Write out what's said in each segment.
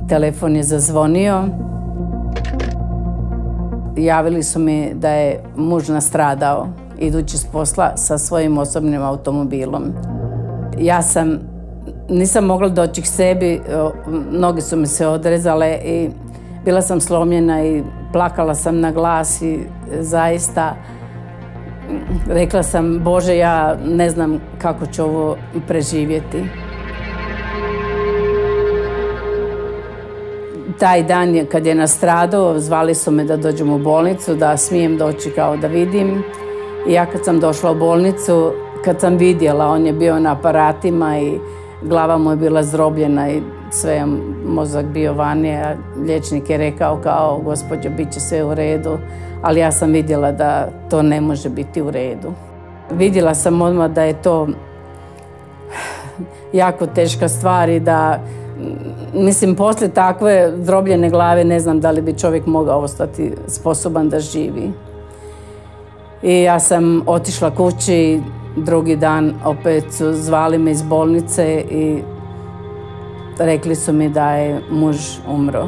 Telefon je zazvonio. Javili su mi da je muž nastradao idući s posla sa svojim osobnim automobilom. Nisam mogla doći k sebi, noge su mi se odrezale i bila sam slomljena i plakala sam na glas i zaista rekla sam, Bože, ja ne znam kako ću ovo preživjeti. Taj dan kad je nastradao, zvali su me da dođem u bolnicu, da smijem doći kao da vidim. I ja kad sam došla u bolnicu, kad sam vidjela, on je bio na aparatima i glava mu je bila zdrobljena i sve je mozak bio vani, a liječnik je rekao kao, gospođo, bit će sve u redu, ali ja sam vidjela da to ne može biti u redu. Vidjela sam odmah da je to jako teška stvar i da, mislim, poslije takve zdrobljene glave ne znam da li bi čovjek mogao ostati sposoban da živi. I ja sam otišla kući, drugi dan opet su zvali me iz bolnice i rekli su mi da je muž umro.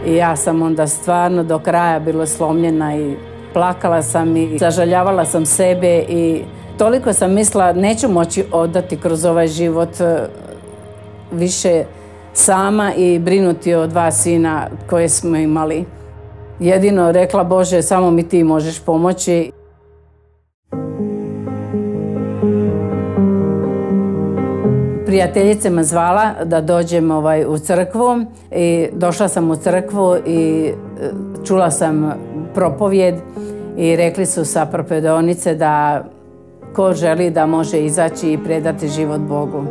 I ja sam onda stvarno do kraja bila slomljena i plakala sam i zažaljavala sam sebe i toliko sam mislila neću moći odati kroz ovaj život više sama i brinuti o 2 sina koje smo imali. Jedino rekla, Bože, samo mi ti možeš pomoći. Prijateljica me zvala da dođem u crkvu i došla sam u crkvu i čula sam propovjed i rekli su sa propovedonice da ko želi da može izaći i predati život Bogu.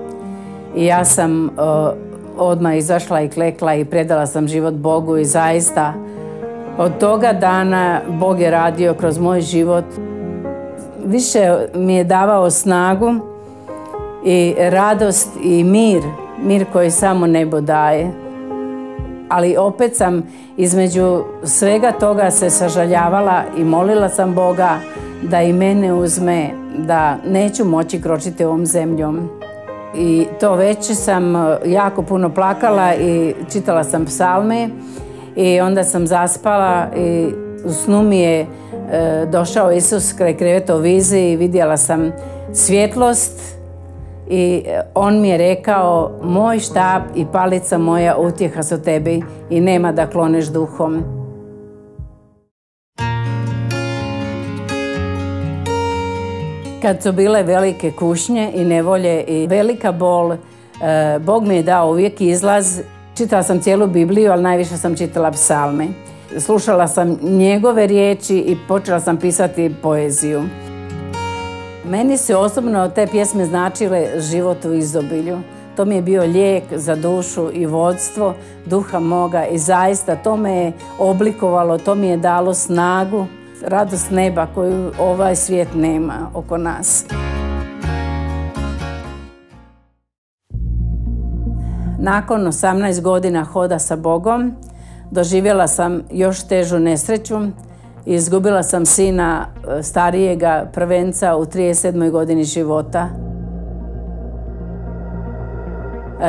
I ja sam odmah izašla i klekla i predala sam život Bogu i zaista od toga dana Bog je radio kroz moj život. Više mi je davao snagu i radost i mir koji samo nebo daje. Ali opet sam između svega toga se sažaljavala i molila sam Boga da i mene uzme, da neću moći kročiti ovom zemljom. I to već sam jako puno plakala i čitala sam psalme i onda sam zaspala i u snu mi je došao Isus kraj kreveta u viziji i vidjela sam svjetlost i on mi je rekao, moj štap i palica moja utjeha su tebi i nema da kloneš duhom. Kad su bile velike kušnje i nevolje i velika bol, Bog mi je dao uvijek izlaz. Čitala sam cijelu Bibliju, ali najviše sam čitala psalme. Slušala sam njegove riječi i počela sam pisati poeziju. Meni su osobno te pjesme značile život u izobilju. To mi je bio lijek za dušu i vodstvo duha moga i zaista to me je oblikovalo, to mi je dalo snagu, radost neba koju ovaj svijet nema oko nas. Nakon 18 godina hoda sa Bogom doživjela sam još težu nesreću. Izgubila sam sina starijega prvenca u 37. godini života.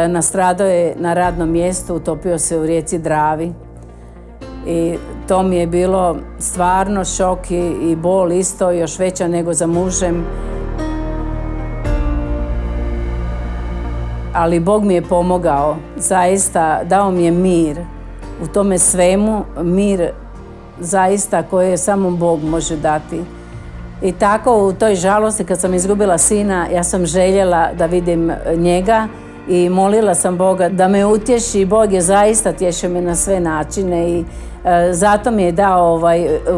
Nastradao je na radnom mjestu, utopio se u rijeci Dravi. I to mi je bilo stvarno šok i bol isto, još veća nego za mužem. Ali Bog mi je pomogao, zaista dao mi je mir. U tome svemu mir zaista koje samo Bog može dati. I tako u toj žalosti kad sam izgubila sina, ja sam željela da vidim njega i molila sam Boga da me utješi. Bog je zaista tješio me na sve načine i zato mi je dao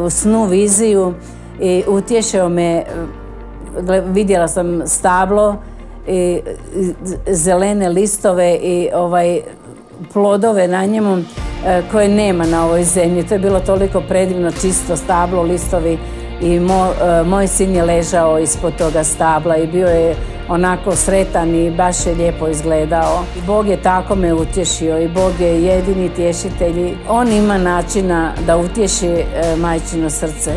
u snu viziju i utješio me. Vidjela sam stablo i zelene listove i plodove na njemu koje nema na ovoj zemlji. To je bilo toliko predivno, čisto stablo, listovi i moj sin je ležao ispod toga stabla i bio je onako sretan i baš je lijepo izgledao. Bog je tako me utješio i Bog je jedini tješitelj. On ima načina da utješi majčino srce.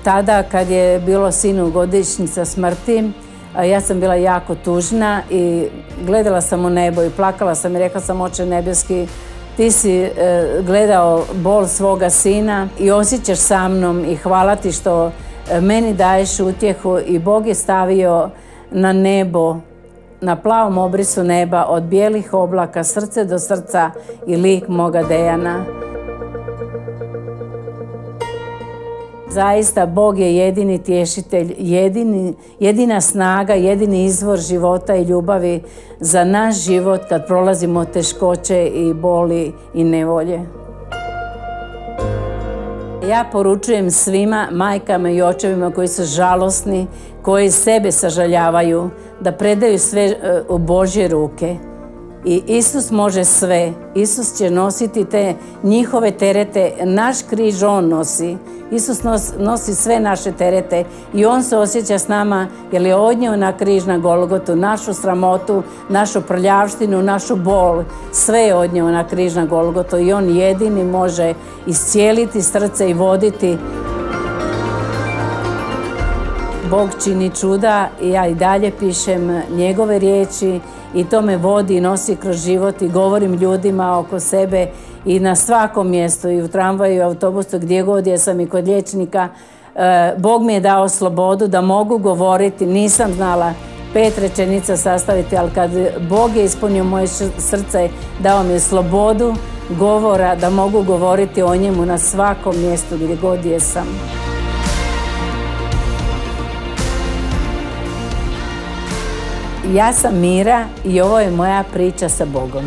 tada kad je bilo sinu godišnjica smrti, ja sam bila jako tužna i gledala sam u nebo i plakala sam i rekla sam: Oče nebeski, ti si gledao bol svoga sina i osjećaš sa mnom i hvala ti što meni daješ utjehu. I Bog je stavio na nebo, na plavom obrisu neba, od bijelih oblaka, srce do srca i lik moga Dejana. Zaista Bog je jedini tješitelj, jedina snaga, jedini izvor života i ljubavi za naš život kad prolazimo teškoće i boli i nevolje. Ja poručujem svima majkama i očevima koji su žalosni, koji sebe sažaljavaju, da predaju sve u Božje ruke. I Isus može sve. Isus će nositi te njihove terete. Naš križ On nosi. Isus nosi sve naše terete i On se osjeća s nama jer je odnio na križ na Golgotu našu sramotu, našu prljavštinu, našu bol. Sve je odnio na križ na Golgotu i On jedini može iscijeliti srce i voditi. Bog čini čuda i ja i dalje pišem njegove riječi i to me vodi i nosi kroz život i govorim ljudima oko sebe i na svakom mjestu, i u tramvaju i u autobusu, gdje god jesam i kod liječnika. Bog mi je dao slobodu da mogu govoriti. Nisam znala 5 rečenica sastaviti, ali kad Bog je ispunio moje srce, dao mi je slobodu govora da mogu govoriti o njemu na svakom mjestu gdje god jesam. Ja sam Mira i ovo je moja priča sa Bogom.